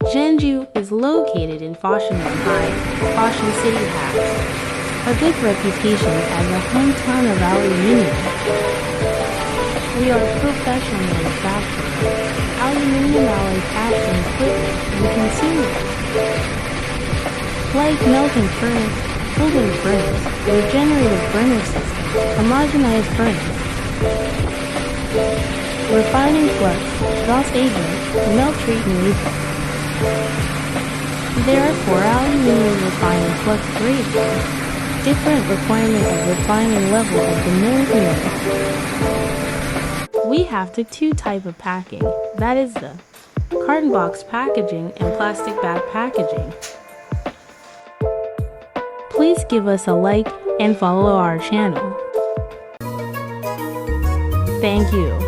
Zhengzhou is located in Foshan High, Foshan City has a good reputation as a hometown of aluminium. We are professional manufacturers of aluminium alloy casting equipment and consumers, like melting furnace, holding furnace, regenerative burner system, homogenized furnace, refining flux, Dross agent, melt treatment reflux. There are 4 aluminium refining flux grades, different requirement of refining level of the milled. We have the 2 type of packing, that is the carton box packaging and plastic bag packaging. Please give us a like and follow our channel. Thank you.